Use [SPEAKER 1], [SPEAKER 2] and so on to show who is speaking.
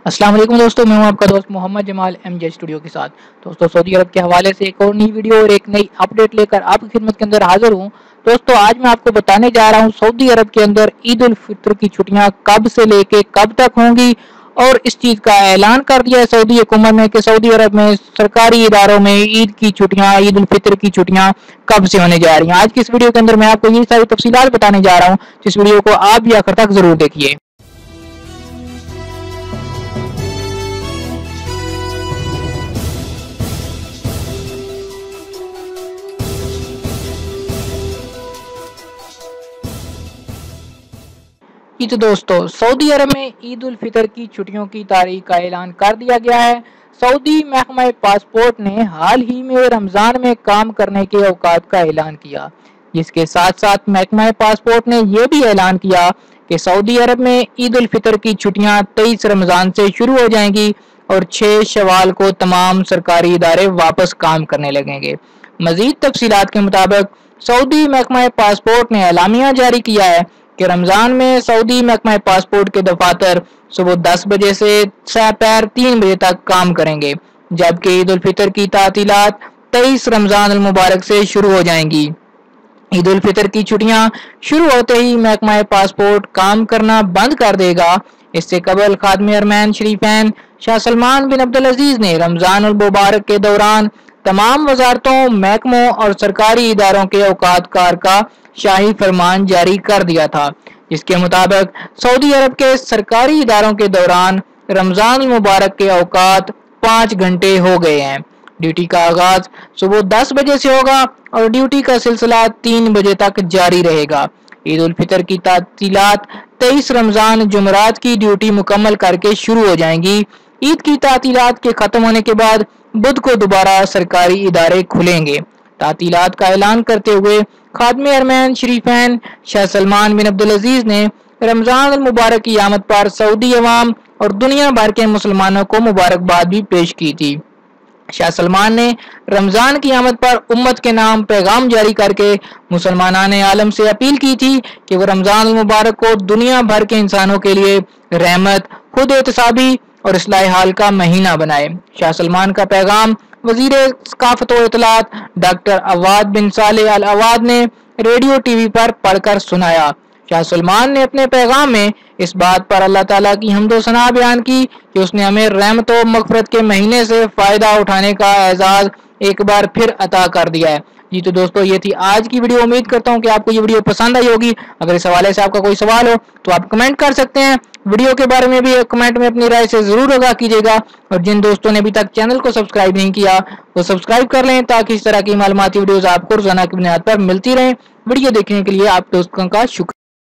[SPEAKER 1] अस्सलाम वालेकुम दोस्तों, मैं हूं आपका दोस्त मोहम्मद जमाल MJ स्टूडियो के साथ। दोस्तों, सऊदी अरब के हवाले से एक और नई वीडियो और एक नई अपडेट लेकर आपकी खिदमत के अंदर हाजिर हूं। दोस्तों, आज मैं आपको बताने जा रहा हूं सऊदी अरब के अंदर ईद उल फित्र की छुट्टियां कब से लेके कब तक होंगी, और इस चीज का ऐलान कर दिया है सऊदी हुकूमत ने कि सऊदी अरब में सरकारी इदारों में ईद की छुट्टियां, ईद उल फित्र की छुट्टियां कब से होने जा रही हैं। आज की इस वीडियो के अंदर मैं आपको ये सारी तफसीलात बताने जा रहा हूँ, जिस वीडियो को आप भी आखिर तक जरूर देखिए। तो दोस्तों, सऊदी अरब में ईद उल फितर की छुट्टियों की तारीख का ऐलान कर दिया गया है। सऊदी महकमा पासपोर्ट ने हाल ही में रमजान में काम करने के औकात का ऐलान किया, जिसके साथ साथ महकमा पासपोर्ट ने यह भी ऐलान किया कि सऊदी अरब में ईद उल फितर की छुट्टियां 23 रमजान से शुरू हो जाएंगी और 6 शवाल को तमाम सरकारी इदारे वापस काम करने लगेंगे। मजीद तफसीलात के मुताबिक सऊदी महकमा पासपोर्ट ने एलामिया जारी किया है कि रमजान में सऊदी महकमा पासपोर्ट के दफातर सुबह 10 बजे से दोपहर 3 बजे तक काम करेंगे, जबकि ईद उल फितर की तातीलात 23 रमजान अल मुबारक से शुरू हो जाएंगी। ईद उल फितर की छुट्टियां शुरू होते ही महकमा पासपोर्ट काम करना बंद कर देगा। इससे कबल खादम अरमान शरीफैन शाह सलमान बिन अब्दुल अजीज ने रमजान अल मुबारक के दौरान तमाम वजारतों, महकमों और सरकारी इदारों के औकात कार का शाही फरमान जारी कर दिया था, जिसके मुताबिक सऊदी अरब के सरकारी इदारों के दौरान रमजान मुबारक के औकात 5 घंटे हो गए हैं। ड्यूटी का आगाज सुबह 10 बजे से होगा और ड्यूटी का सिलसिला 3 बजे तक जारी रहेगा। ईद उल फितर की तातीलात 23 रमजान जुमरात की ड्यूटी मुकम्मल करके शुरू हो जाएंगी। ईद की तातीलात के खत्म होने के बाद बुध को दोबारा सरकारी इदारे खुलेंगे। तातीलात का ऐलान करते हुए खादम अरमान शरीफैन शाह सलमान बिन अब्दुल अजीज ने रमजान मुबारक की आमद पर सऊदी अवाम और दुनिया भर के मुसलमानों को मुबारकबाद भी पेश की थी। शाह सलमान ने रमजान की आमद पर उम्मत के नाम पैगाम जारी करके मुसलमान आलम से अपील की थी कि वो रमजान मुबारक को दुनिया भर के इंसानों के लिए रहमत, खुद एहतसाबी और इस्लाह हाल का महीना बनाए। शाह सलमान का पैगाम वजीर सकाफत व इतलात डॉक्टर अवाद बिन सालेह अल अवाद ने रेडियो टीवी पर पढ़कर सुनाया। शाह सलमान ने अपने पैगाम में इस बात पर अल्लाह ताला की हम्दो सना बयान की कि उसने हमें रहमत व मगफरत के महीने से फायदा उठाने का एजाज एक बार फिर अता कर दिया है। जी तो दोस्तों, ये थी आज की वीडियो। उम्मीद करता हूँ कि आपको ये वीडियो पसंद आई होगी। अगर इस हवाले से आपका कोई सवाल हो तो आप कमेंट कर सकते हैं। वीडियो के बारे में भी कमेंट में अपनी राय से जरूर आगाह कीजिएगा, और जिन दोस्तों ने अभी तक चैनल को सब्सक्राइब नहीं किया वो सब्सक्राइब कर लें, ताकि इस तरह की मालूमाती वीडियोस आपको रोजाना की बुनियाद पर मिलती रहें। वीडियो देखने के लिए आप दोस्तों का शुक्रिया।